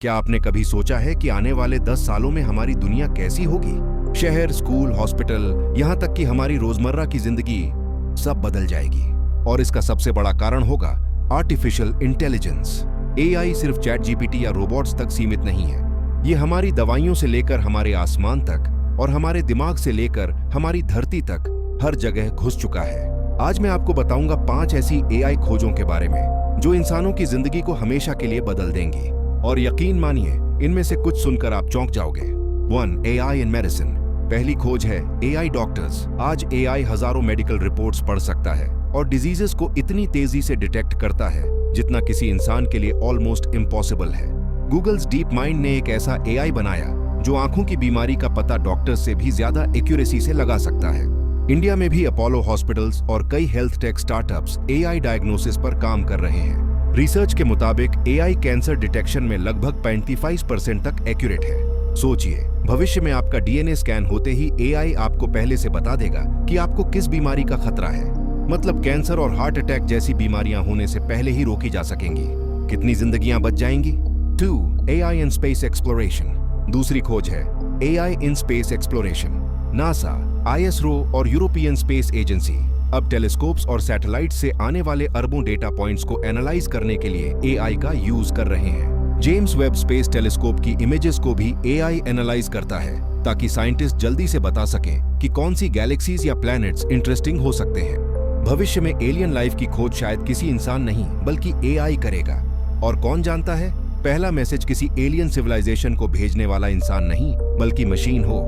क्या आपने कभी सोचा है कि आने वाले 10 सालों में हमारी दुनिया कैसी होगी? शहर, स्कूल, हॉस्पिटल, यहाँ तक कि हमारी रोजमर्रा की जिंदगी सब बदल जाएगी। और इसका सबसे बड़ा कारण होगा आर्टिफिशियल इंटेलिजेंस। एआई सिर्फ चैट जीपीटी या रोबोट्स तक सीमित नहीं है। ये हमारी दवाइयों से लेकर हमारे आसमान तक और हमारे दिमाग से लेकर हमारी धरती तक हर जगह घुस चुका है। आज मैं आपको बताऊंगा 5 ऐसी एआई खोजों के बारे में जो इंसानों की जिंदगी को हमेशा के लिए बदल देंगी। और यकीन मानिए, इनमें से कुछ सुनकर आप चौंक जाओगे। 1. एआई इन मेडिसिन। पहली खोज है एआई डॉक्टर्स। आज एआई हजारों मेडिकल रिपोर्ट्स पढ़ सकता है और डिजीजेस को इतनी तेजी से डिटेक्ट करता है जितना किसी इंसान के लिए ऑलमोस्ट इम्पॉसिबल है। गूगल्स डीप माइंड ने एक ऐसा एआई बनाया जो आंखों की बीमारी का पता डॉक्टर्स से भी ज्यादा एक्यूरेसी से लगा सकता है। इंडिया में भी अपोलो हॉस्पिटल्स और कई health tech startups AI diagnosis पर काम कर रहे हैं। रिसर्च के मुताबिक एआई कैंसर डिटेक्शन में लगभग 95% तक एक्यूरेट है। सोचिए, भविष्य में आपका डीएनए स्कैन होते ही एआई आपको पहले से बता देगा कि आपको किस बीमारी का खतरा है। मतलब कैंसर और हार्ट अटैक जैसी बीमारियां होने से पहले ही रोकी जा सकेंगी। कितनी जिंदगियां बच जाएंगी? 2. AI in space exploration. दूसरी खोज है AI in space exploration. NASA, ISRO और यूरोपियन स्पेस एजेंसी अब टेलीस्कोप्स और सैटेलाइट से आने वाले अरबों डेटा पॉइंट्स को एनालाइज करने के लिए एआई का यूज कर रहे हैं। जेम्स वेब स्पेस टेलीस्कोप की इमेजेस को भी एआई एनालाइज करता है ताकि साइंटिस्ट जल्दी से बता सकें कि कौन सी गैलेक्सीज या प्लैनेट्स इंटरेस्टिंग हो सकते हैं। भविष्य में एलियन लाइफ की खोज शायद किसी इंसान नहीं बल्कि एआई करेगा। और कौन जानता है, पहला मैसेज किसी एलियन सिविलाइजेशन को भेजने वाला इंसान नहीं बल्कि मशीन हो।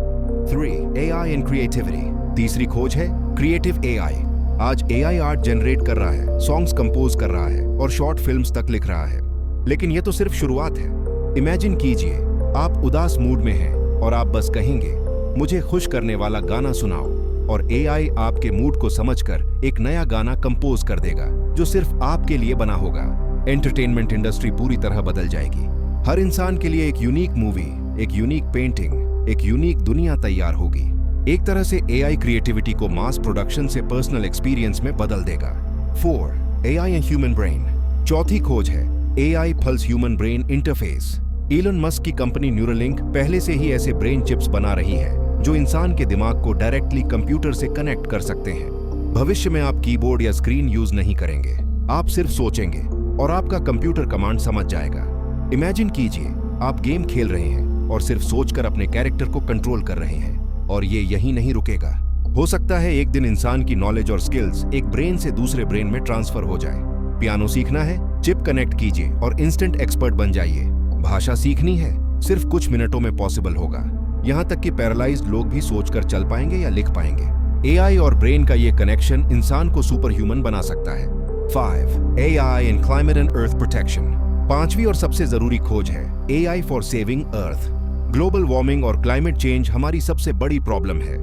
3. एआई इन क्रिएटिविटी। तीसरी खोज है क्रिएटिव एआई। आज एआई आर्ट जनरेट कर रहा है, सॉन्ग्स कंपोज कर रहा है और शॉर्ट फिल्म्स तक लिख रहा है। लेकिन यह तो सिर्फ शुरुआत है। इमेजिन कीजिए, आप उदास मूड में हैं और आप बस कहेंगे, मुझे खुश करने वाला गाना सुनाओ, और एआई आपके मूड को समझकर एक नया गाना कंपोज कर देगा जो सिर्फ आपके लिए बना होगा। एंटरटेनमेंट इंडस्ट्री पूरी तरह बदल जाएगी। हर इंसान के लिए एक यूनिक मूवी, एक यूनिक पेंटिंग, एक यूनिक दुनिया तैयार होगी। एक तरह से एआई क्रिएटिविटी को मास प्रोडक्शन से पर्सनल एक्सपीरियंस में बदल देगा। 4. AI and human brain. चौथी खोज है AI pulse human brain interface. Elon Musk की कंपनी न्यूरालिंक पहले से ही ऐसे ब्रेन चिप्स बना रही है जो इंसान के दिमाग को डायरेक्टली कंप्यूटर से कनेक्ट कर सकते हैं। भविष्य में आप कीबोर्ड या स्क्रीन यूज नहीं करेंगे, आप सिर्फ सोचेंगे और आपका कंप्यूटर कमांड समझ जाएगा। इमेजिन कीजिए, आप गेम खेल रहे हैं और सिर्फ सोचकर अपने कैरेक्टर को कंट्रोल कर रहे हैं। और ये यहीं नहीं रुकेगा। हो सकता है एक दिन इंसान की नॉलेज और स्किल्स एक ब्रेन से दूसरे ब्रेन में ट्रांसफर हो जाए। पियानो सीखना है, चिप कनेक्ट कीजिए और इंस्टेंट एक्सपर्ट बन जाइए। भाषा सीखनी है, सिर्फ कुछ मिनटों में पॉसिबल होगा। यहाँ तक कि पैरालाइज्ड लोग भी सोचकर चल पाएंगे या लिख पाएंगे। एआई और ब्रेन का ये कनेक्शन इंसान को सुपर ह्यूमन बना सकता है। 5. AI in climate and earth protection. पांचवी और सबसे जरूरी खोज है AI for saving earth. Global warming और क्लाइमेट चेंज हमारी सबसे बड़ी प्रॉब्लम है।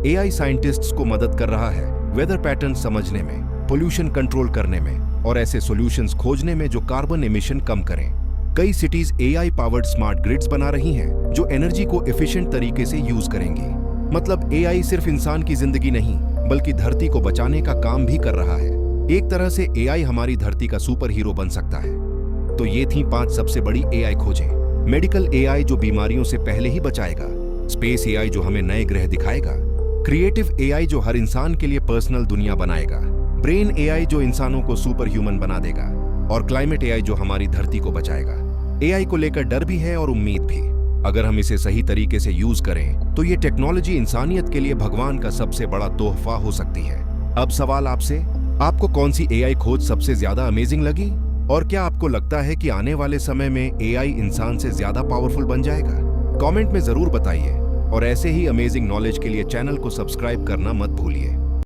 एआई साइंटिस्ट्स को मदद कर रहा है वेदर पैटर्न समझने में, पोल्यूशन कंट्रोल करने में और ऐसे सॉल्यूशंस खोजने में जो कार्बन एमिशन कम करें। कई cities AI powered smart grids बना रही हैं जो एनर्जी को एफिशिएंट तरीके से यूज करेंगी। मतलब एआई सिर्फ इंसान की जिंदगी नहीं बल्कि धरती को बचाने का काम भी कर रहा है। एक तरह से एआई हमारी धरती का सुपर हीरो बन सकता है। तो ये थी 5 सबसे बड़ी एआई खोजें। मेडिकल एआई जो बीमारियों से पहले ही बचाएगा, स्पेस एआई जो हमें नए ग्रह दिखाएगा, क्रिएटिव एआई जो हर इंसान के लिए पर्सनल दुनिया बनाएगा, ब्रेन एआई जो इंसानों को सुपर ह्यूमन बना देगा, और क्लाइमेट एआई जो हमारी धरती को बचाएगा। एआई को लेकर डर भी है और उम्मीद भी। अगर हम इसे सही तरीके से यूज करें तो ये टेक्नोलॉजी इंसानियत के लिए भगवान का सबसे बड़ा तोहफा हो सकती है। अब सवाल आपसे, आपको कौन सी एआई खोज सबसे ज्यादा अमेजिंग लगी? और क्या आपको लगता है कि आने वाले समय में एआई इंसान से ज्यादा पावरफुल बन जाएगा? कमेंट में जरूर बताइए और ऐसे ही अमेजिंग नॉलेज के लिए चैनल को सब्सक्राइब करना मत भूलिए।